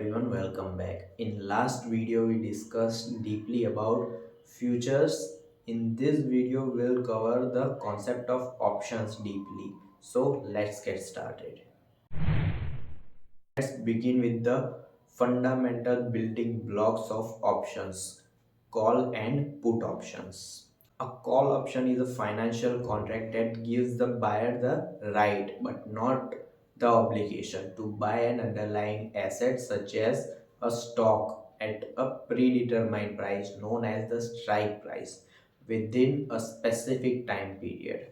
everyone, welcome back. In last video we discussed deeply about futures. In this video we'll cover the concept of options deeply. So let's get started. Let's begin with the fundamental building blocks of options, call and put options. A call option is a financial contract that gives the buyer the right but not the obligation to buy an underlying asset such as a stock at a predetermined price known as the strike price within a specific time period.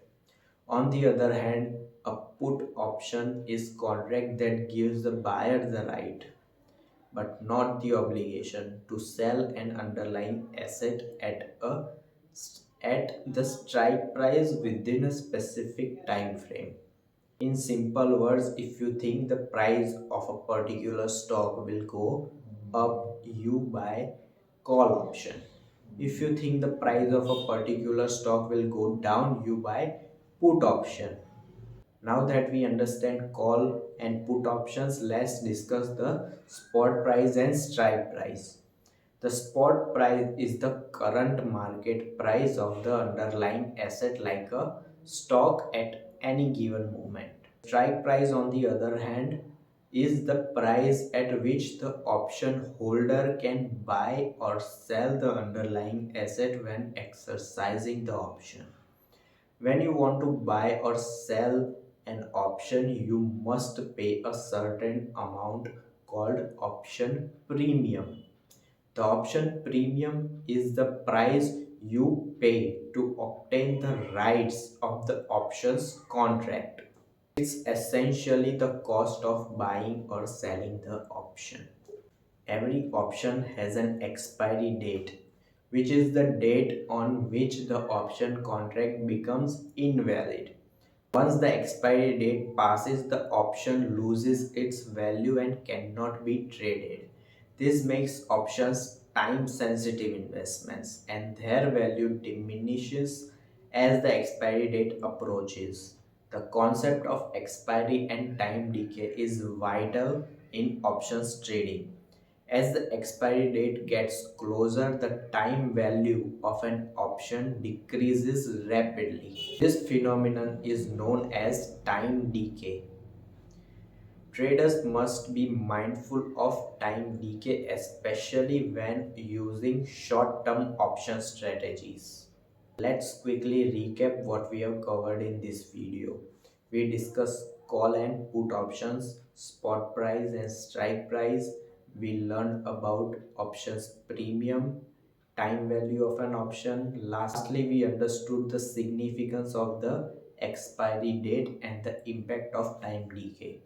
On the other hand, a put option is contract that gives the buyer the right but not the obligation to sell an underlying asset at the strike price within a specific time frame. In simple words, if you think the price of a particular stock will go up, you buy call option. If you think the price of a particular stock will go down, you buy put option. Now that we understand call and put options, let's discuss the spot price and strike price. The spot price is the current market price of the underlying asset like a stock at any given moment. Strike price, on the other hand, is the price at which the option holder can buy or sell the underlying asset when exercising the option. When you want to buy or sell an option, you must pay a certain amount called option premium. The option premium is the price you pay to obtain the rights of the options contract. It's essentially the cost of buying or selling the option. Every option has an expiry date, which is the date on which the option contract becomes invalid. Once the expiry date passes, the option loses its value and cannot be traded. This makes options time sensitive investments and their value diminishes as the expiry date approaches. The concept of expiry and time decay is vital in options trading. As the expiry date gets closer, the time value of an option decreases rapidly. This phenomenon is known as time decay. Traders must be mindful of time decay, especially when using short-term option strategies. Let's quickly recap what we have covered in this video. We discussed call and put options, spot price and strike price. We learned about options premium, time value of an option. Lastly, we understood the significance of the expiry date and the impact of time decay.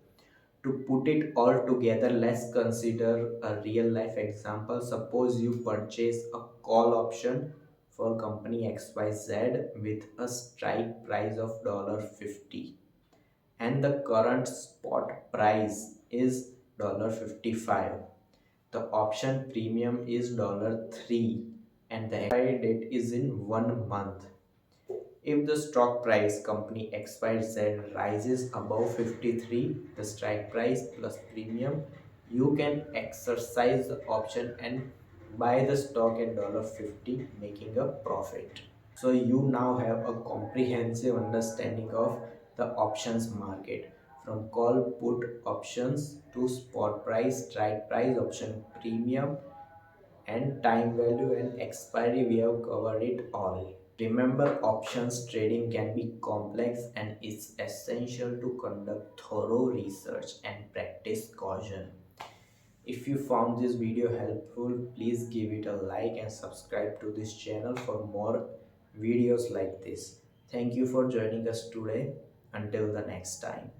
To put it all together, let's consider a real life example. Suppose you purchase a call option for company XYZ with a strike price of $50 and the current spot price is $55. The option premium is $3 and the expiry date is in 1 month. If the stock price company XYZ rises above 53, the strike price plus premium, you can exercise the option and buy the stock at $50, making a profit. So you now have a comprehensive understanding of the options market, from call put options to spot price, strike price, option premium, and time value and expiry. We have covered it all. Remember, options trading can be complex and it's essential to conduct thorough research and practice caution. If you found this video helpful, please give it a like and subscribe to this channel for more videos like this. Thank you for joining us today. Until the next time.